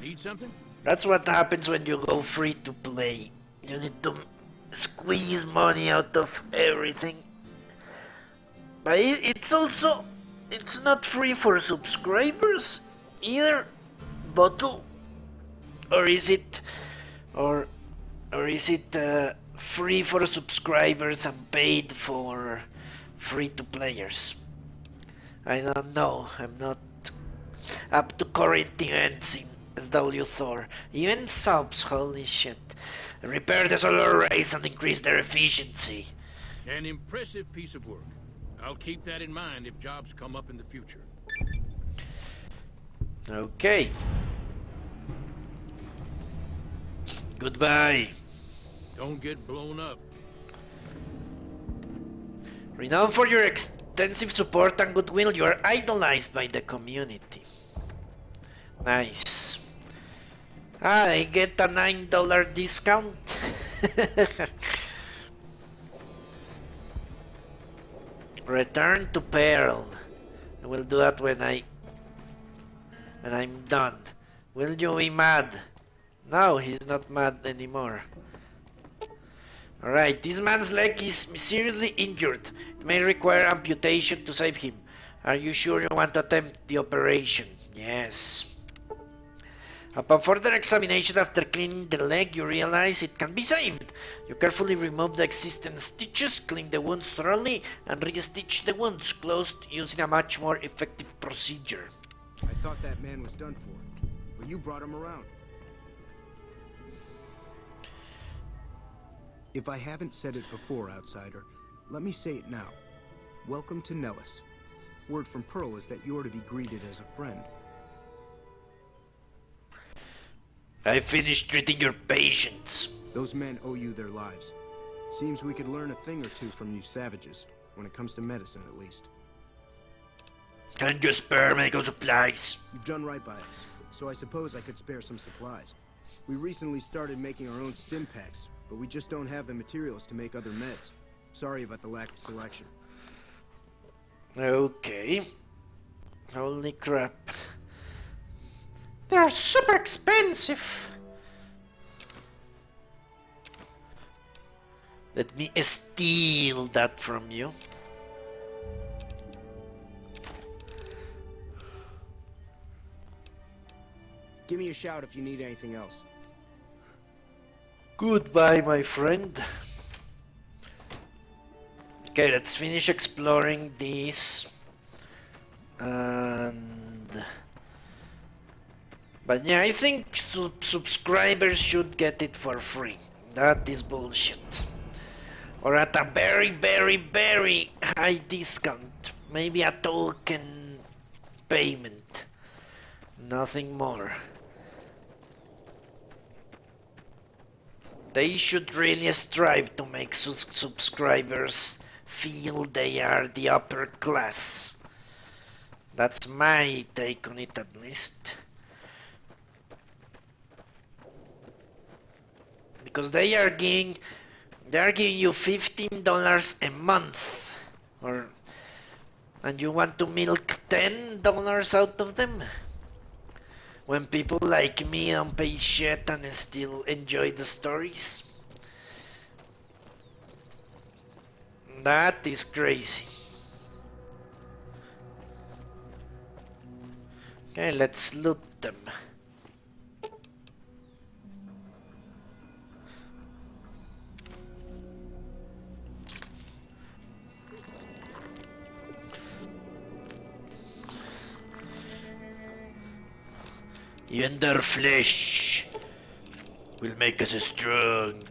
Need something? That's what happens when you go free to play. You need to squeeze money out of everything. But it's also, it's not free for subscribers either, Bottle. Or is it, or is it free for subscribers and paid for free to players? I don't know. I'm not up to current events in SW Thor. Even subs, holy shit. Repair the solar rays and increase their efficiency. An impressive piece of work. I'll keep that in mind if jobs come up in the future. Okay. Goodbye. Don't get blown up. Renowned for your extensive support and goodwill, you are idolized by the community. Nice. I get a $9 discount. Return to Pearl. I will do that when I'm done. Will you be mad? No, he's not mad anymore. Alright, this man's leg is seriously injured. It may require amputation to save him. Are you sure you want to attempt the operation? Yes. Upon further examination after cleaning the leg, you realize it can be saved. You carefully remove the existing stitches, clean the wounds thoroughly, and re-stitch the wounds closed using a much more effective procedure. I thought that man was done for, but you brought him around. If I haven't said it before, outsider, let me say it now. Welcome to Nellis. Word from Pearl is that you're to be greeted as a friend. I finished treating your patients. Those men owe you their lives. Seems we could learn a thing or two from you savages, when it comes to medicine at least. Can you spare medical supplies? You've done right by us, so I suppose I could spare some supplies. We recently started making our own stim packs, but we just don't have the materials to make other meds. Sorry about the lack of selection. Okay. Holy crap. They're super expensive. Let me steal that from you. Give me a shout if you need anything else. Goodbye, my friend. Okay, let's finish exploring this. But yeah, I think subscribers should get it for free. That is bullshit. Or at a very, very, very high discount. Maybe a token payment. Nothing more. They should really strive to make subscribers feel they are the upper class. That's my take on it, at least. Because they are giving you $15 a month, and you want to milk $10 out of them? When people like me don't pay shit and still enjoy the stories? That is crazy. Okay, let's loot them. Even their flesh will make us strong.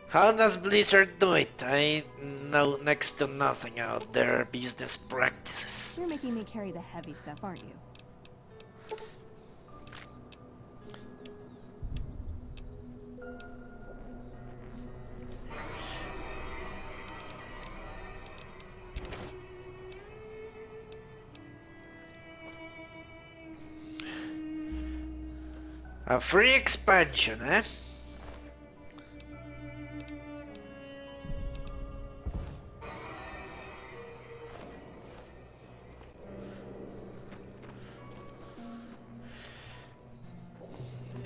How does Blizzard do it? I know next to nothing about their business practices. You're making me carry the heavy stuff, aren't you? A free expansion, eh?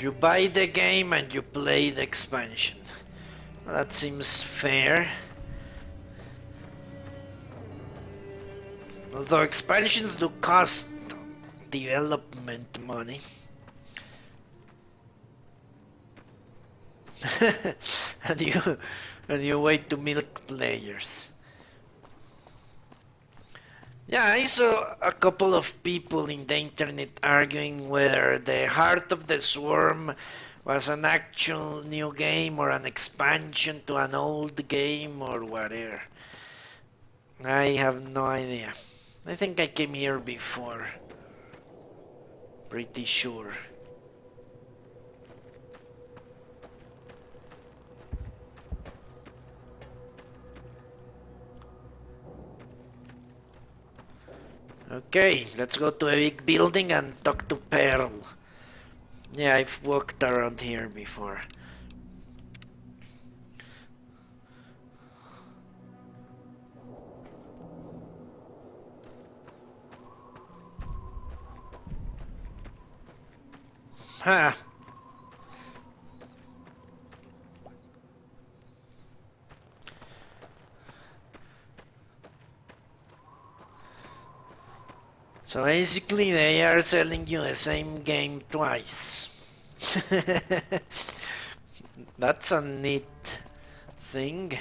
You buy the game and you play the expansion. Well, that seems fair. Although expansions do cost development money. and you wait to milk players. Yeah, I saw a couple of people in the internet arguing whether the Heart of the Swarm was an actual new game or an expansion to an old game or whatever. I have no idea. I think I came here before. Pretty sure. Okay, let's go to a big building and talk to Pearl. Yeah, I've walked around here before. Ha! So basically they are selling you the same game twice. That's a neat thing.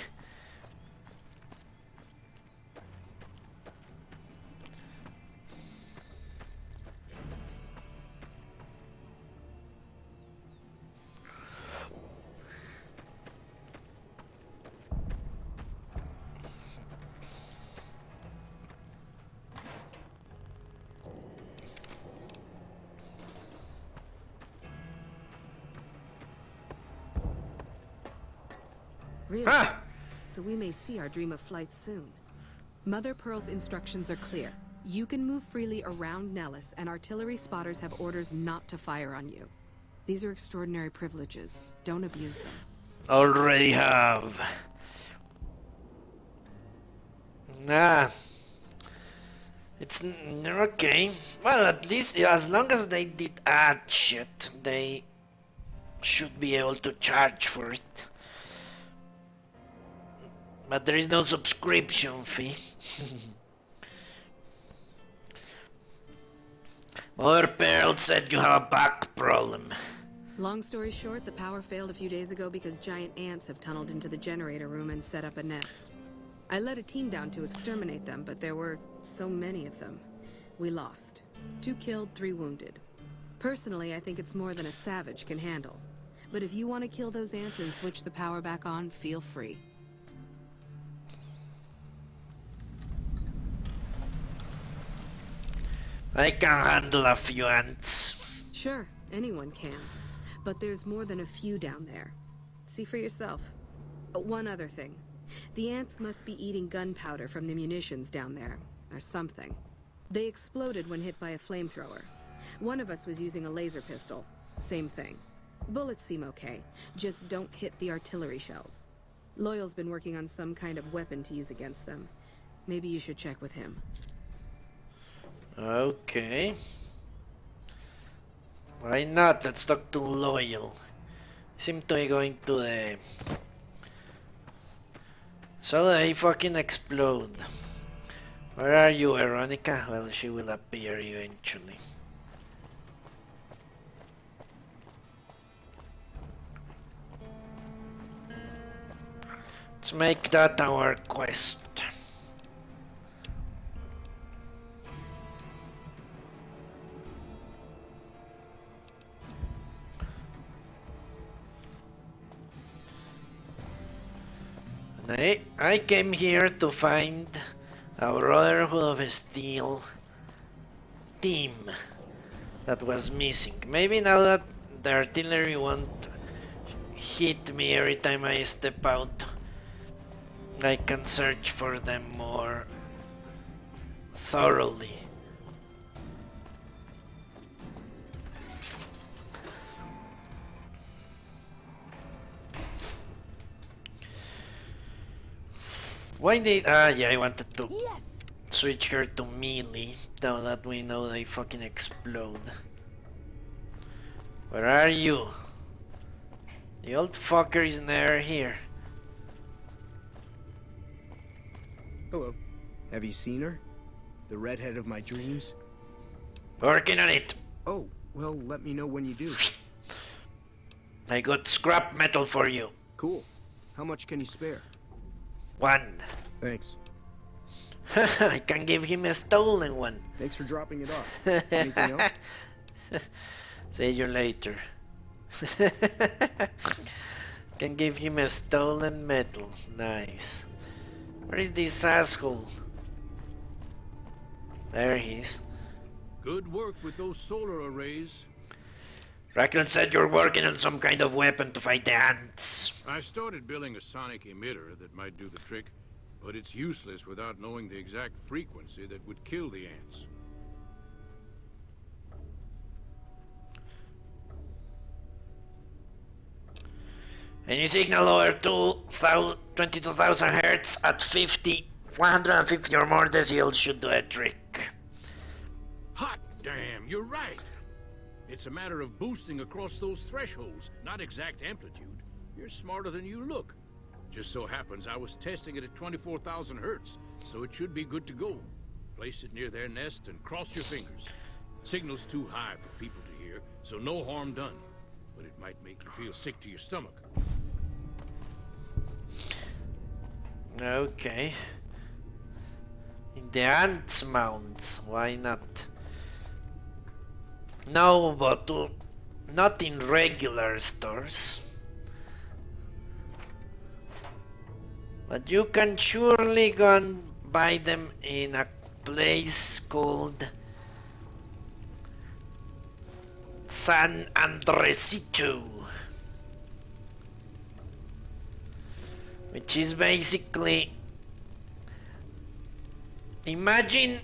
Really? Ah! So we may see our dream of flight soon. Mother Pearl's instructions are clear. You can move freely around Nellis, and artillery spotters have orders not to fire on you. These are extraordinary privileges. Don't abuse them. Already have. Nah. It's okay. Well, at least as long as they did add shit, they should be able to charge for it. But there is no subscription fee. Mother Pearl said you have a back problem. Long story short, the power failed a few days ago because giant ants have tunneled into the generator room and set up a nest. I led a team down to exterminate them, but there were so many of them. We lost. 2 killed, 3 wounded. Personally, I think it's more than a savage can handle. But if you want to kill those ants and switch the power back on, feel free. I can handle a few ants. Sure, anyone can. But there's more than a few down there. See for yourself. One other thing. The ants must be eating gunpowder from the munitions down there, or something. They exploded when hit by a flamethrower. One of us was using a laser pistol. Same thing. Bullets seem okay, just don't hit the artillery shells. Loyal's been working on some kind of weapon to use against them. Maybe you should check with him. Okay. Why not? Let's talk to Loyal. Seem to be going to the... So they fucking explode. Where are you, Veronica? Well, she will appear eventually. Let's make that our quest. I came here to find a Brotherhood of Steel team that was missing. Maybe now that the artillery won't hit me every time I step out, I can search for them more thoroughly. Why did... yeah, I wanted to switch her to melee, now that we know they fucking explode. Where are you? The old fucker is never here. Hello. Have you seen her? The redhead of my dreams? Working on it. Oh, well, let me know when you do. I got scrap metal for you. Cool. How much can you spare? 1. Thanks. I can give him a stolen one. Thanks for dropping it off. Anything else? See you later. Can give him a stolen metal. Nice. Where is this asshole? There he is. Good work with those solar arrays. Rackle said you're working on some kind of weapon to fight the ants. I started building a sonic emitter that might do the trick, but it's useless without knowing the exact frequency that would kill the ants. Any signal over 22,000 Hertz at 150 or more decibels should do a trick. Hot damn, you're right. It's a matter of boosting across those thresholds, not exact amplitude. You're smarter than you look. Just so happens I was testing it at 24,000 Hertz, so it should be good to go. Place it near their nest and cross your fingers. Signal's too high for people to hear, so no harm done. But it might make you feel sick to your stomach. Okay. In the ants mound, why not? No, but not in regular stores. But you can surely go and buy them in a place called San Andresito, which is basically, imagine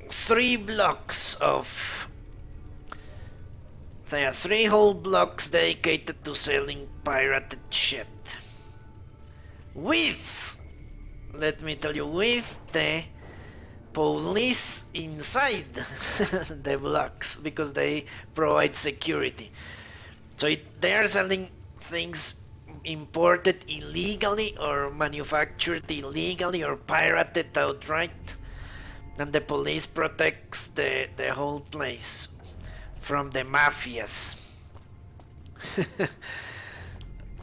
3 blocks of, there are 3 whole blocks dedicated to selling pirated shit. With, let me tell you, with the police inside the blocks, because they provide security. So they are selling things imported illegally or manufactured illegally or pirated outright, and the police protects the whole place from the mafias.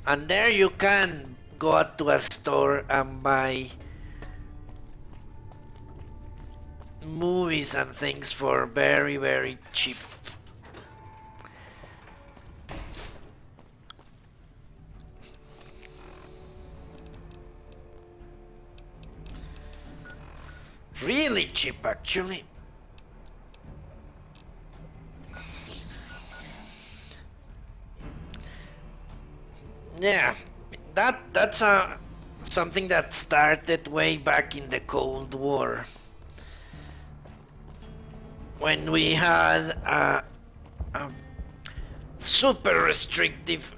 And there you can go to a store and buy movies and things for very, very cheap. Really cheap, actually. Yeah, that's something that started way back in the Cold War, when we had a super restrictive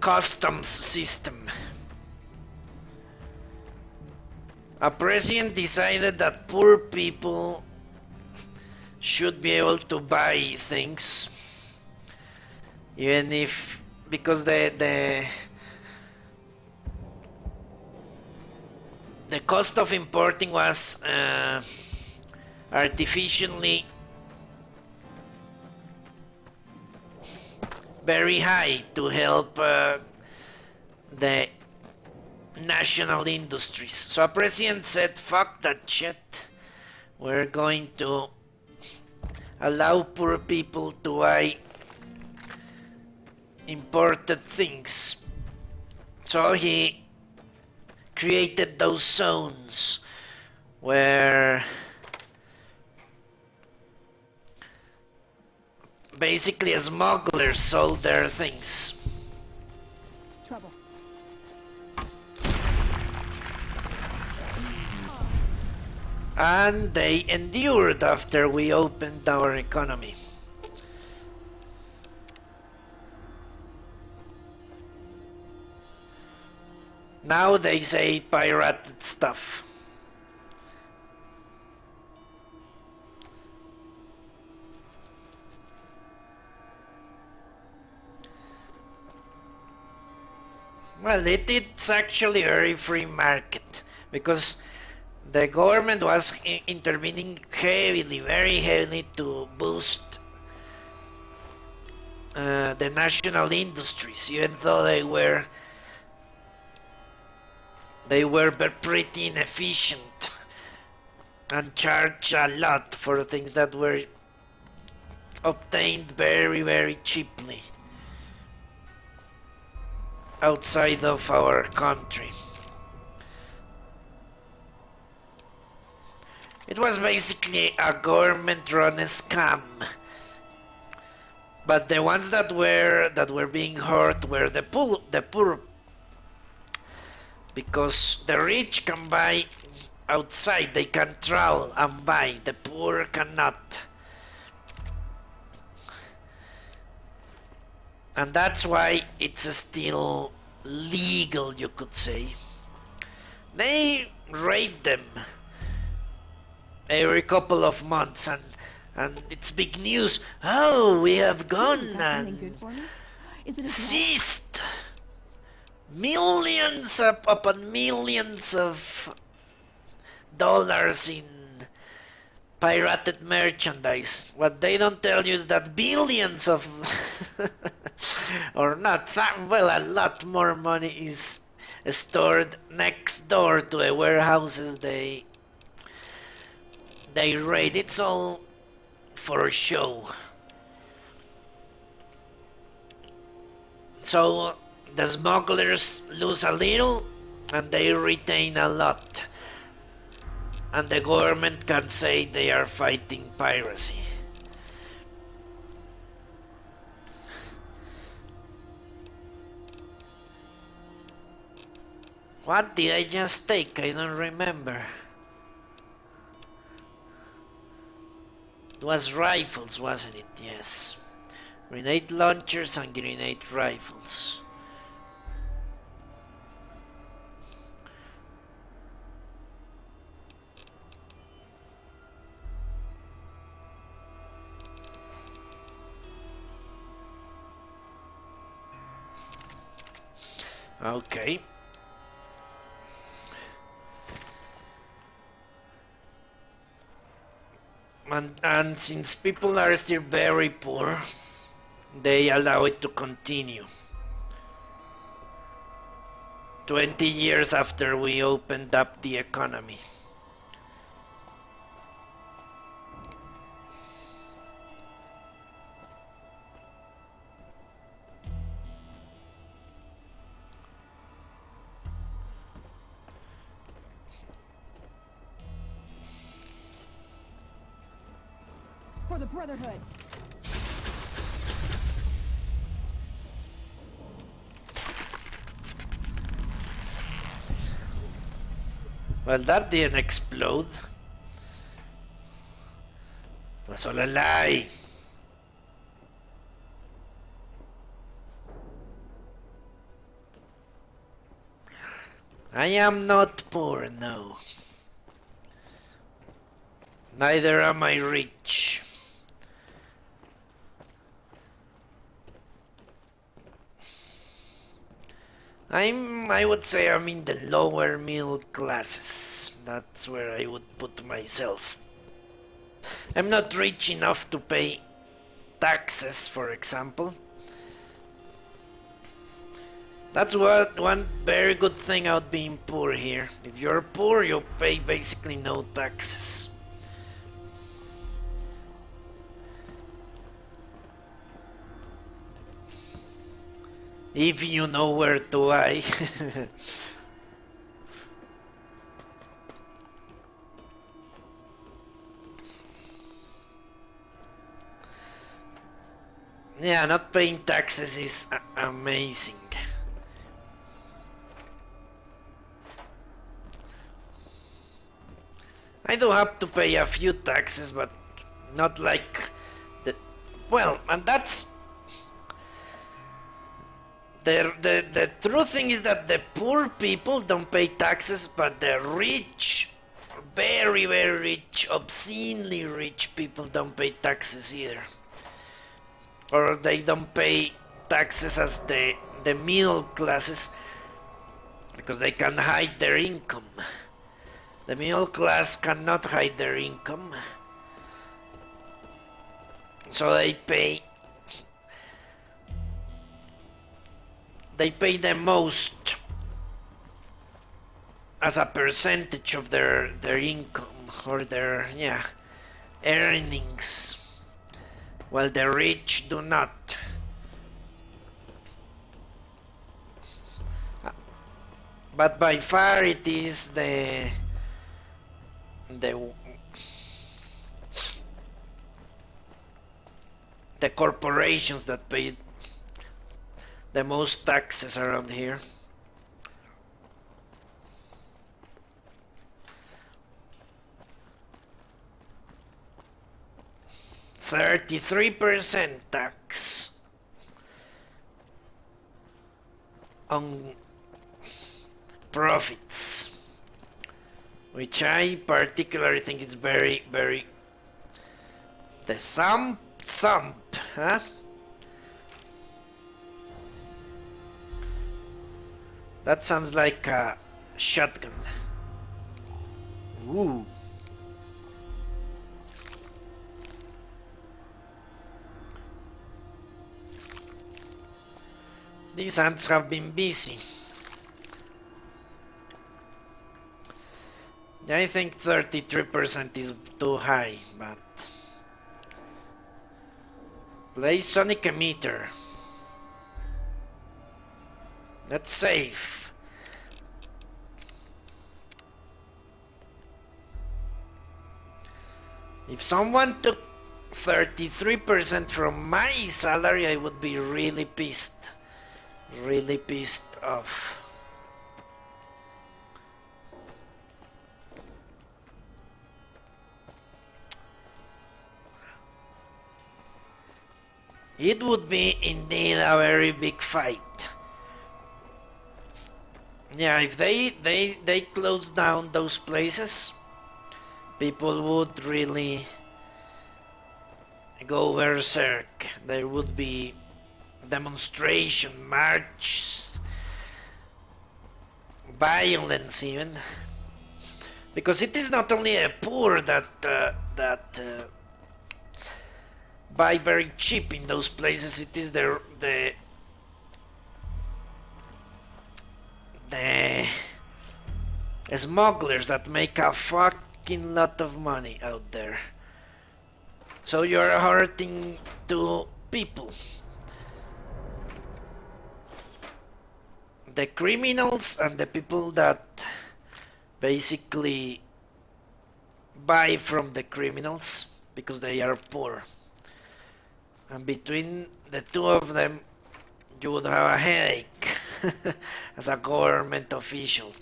customs system. A president decided that poor people should be able to buy things, even if, because the cost of importing was artificially very high to help the national industries. So a president said, fuck that shit, we're going to allow poor people to buy imported things. So he created those zones where basically smugglers sold their things. Trouble. And they endured after we opened our economy. Now they say pirated stuff. Well, it's actually a very free market because the government was intervening heavily, very heavily to boost the national industries, even though they were pretty inefficient and charged a lot for things that were obtained very, very cheaply outside of our country. It was basically a government-run scam, but the ones that were being hurt were the poor, because the rich can buy outside, they can travel and buy, the poor cannot. And that's why it's still legal, you could say. They raid them every couple of months, and it's big news. Oh, we have gone and seized millions upon millions of dollars in pirated merchandise. What they don't tell you is that billions of or not, well, a lot more money is stored next door to the warehouses they raid. It's all for show. So the smugglers lose a little and they retain a lot. And the government can say they are fighting piracy. What did I just take? I don't remember. It was rifles, wasn't it? Yes. Grenade launchers and grenade rifles. Okay. And since people are still very poor, they allow it to continue. 20 years after we opened up the economy. For the Brotherhood. Well, that didn't explode. It was all a lie. I am not poor, no. Neither am I rich. I would say I'm in the lower middle classes. That's where I would put myself. I'm not rich enough to pay taxes, for example. That's one very good thing about being poor here. If you're poor, you pay basically no taxes. If you know where to buy. Yeah, not paying taxes is amazing. I do have to pay a few taxes, but not like the... Well, and that's... The true thing is that the poor people don't pay taxes, but the rich, very, very rich, obscenely rich people don't pay taxes either. Or they don't pay taxes as the middle classes, because they can hide their income. The middle class cannot hide their income, so they pay the most as a percentage of their income or their earnings, while the rich do not. But by far it is the corporations that pay the most taxes around here. $33% tax on profits, which I particularly think is very, very the thump, huh? That sounds like a shotgun. Ooh. These ants have been busy. I think 33% is too high, but play sonic emitter. That's safe. If someone took 33% from my salary, I would be really pissed. Really pissed off. It would be indeed a very big fight. Yeah, if they close down those places, people would really go berserk. There would be demonstration, marches, violence even, because it is not only the poor that buy very cheap in those places. It is the smugglers that make a fucking lot of money out there. So you're hurting two people. The criminals and the people that basically buy from the criminals because they are poor. And between the two of them, you would have a headache as a government official,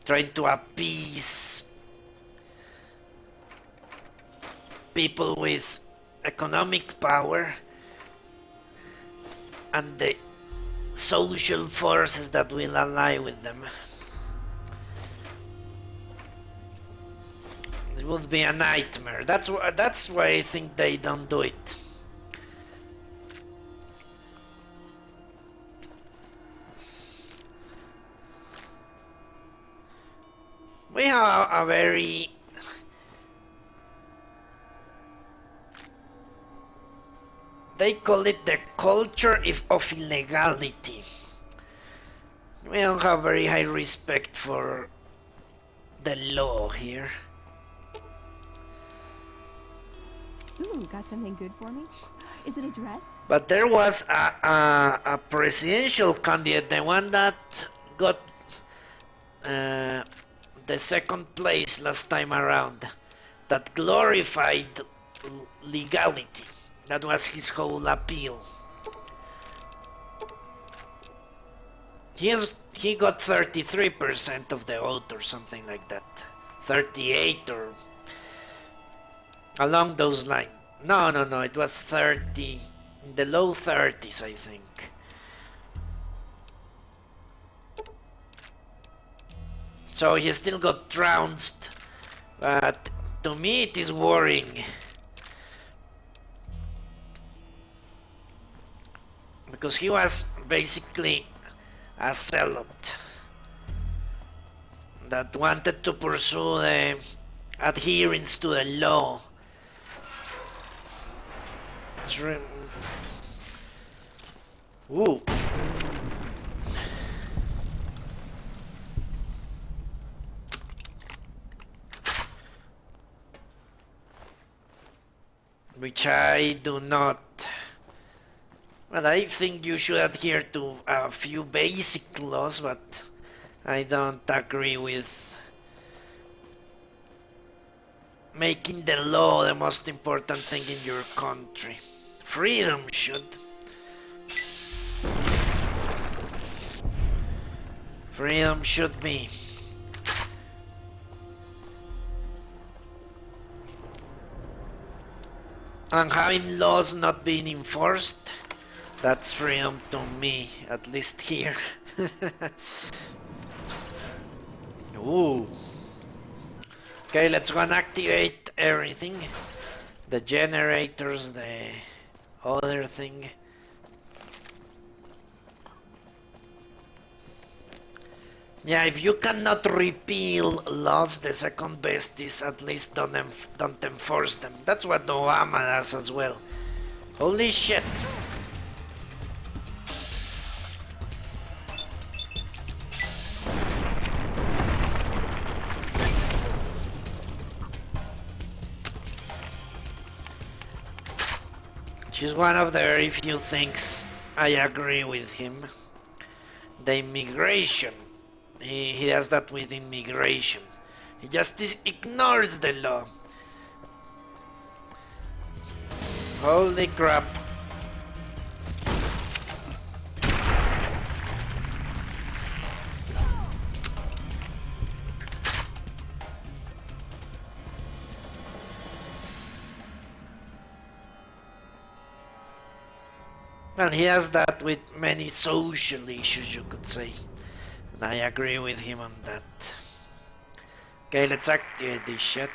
trying to appease people with economic power and the social forces that will ally with them. It would be a nightmare. That's why I think they don't do it. We have a very they call it the culture of illegality. We don't have very high respect for the law here. Ooh, got something good for me? Is it a dress? But there was a presidential candidate, the one that got the second place last time around, that glorified legality. That was his whole appeal. He got 33% of the vote or something like that. 38 or along those lines. No, it was 30, in the low 30s, I think. So he still got trounced, but to me it is worrying. Because he was basically a zealot. that wanted to pursue the adherence to the law. Ooh. Which I do not. Well, I think you should adhere to a few basic laws, but I don't agree with making the law the most important thing in your country. Freedom should. Freedom should be. And having laws not being enforced, that's freedom to me, at least here. Ooh. Okay, let's go and activate everything. The generators, the other thing. Yeah, if you cannot repeal laws, the second best is at least don't enforce them. That's what Obama does as well. Holy shit. Which is one of the very few things I agree with him. The immigration. He does that with immigration. He just ignores the law. Holy crap. And he has that with many social issues, you could say. And I agree with him on that. Okay, let's activate this shit.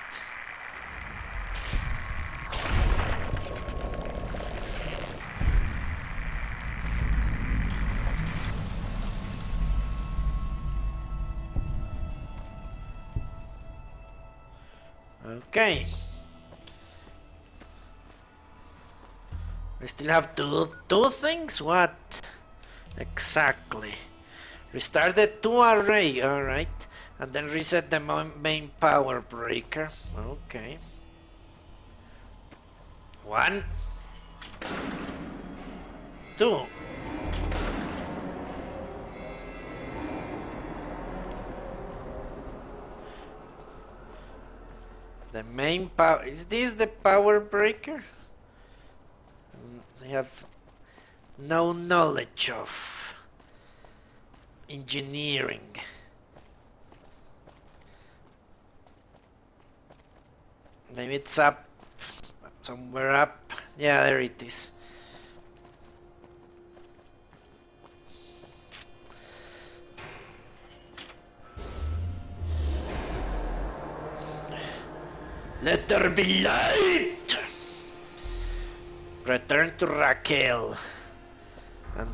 Okay. We still have to do two things? What? Exactly. Restart the 2 array, alright. And then reset the main power breaker. Okay. 1, 2. The main power. Is this the power breaker? I have no knowledge of engineering. Maybe it's up. Somewhere up. Yeah, there it is. Let there be light! Return to Raquel. And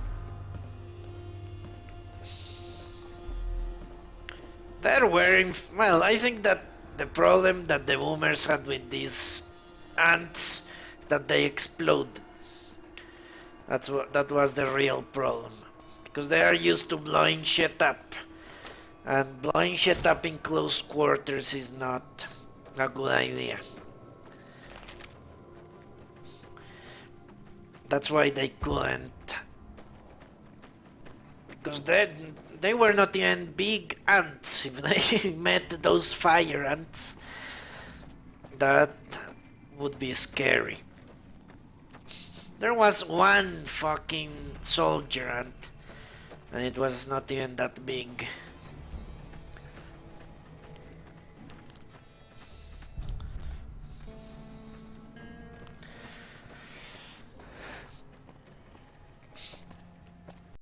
they're wearing... Well, I think that the problem that the boomers had with these ants is that they explode. That was the real problem. Because they are used to blowing shit up. And blowing shit up in close quarters is not a good idea. That's why they couldn't. Because they were not even big ants. If they met those fire ants, that would be scary. There was one fucking soldier ant, and it was not even that big.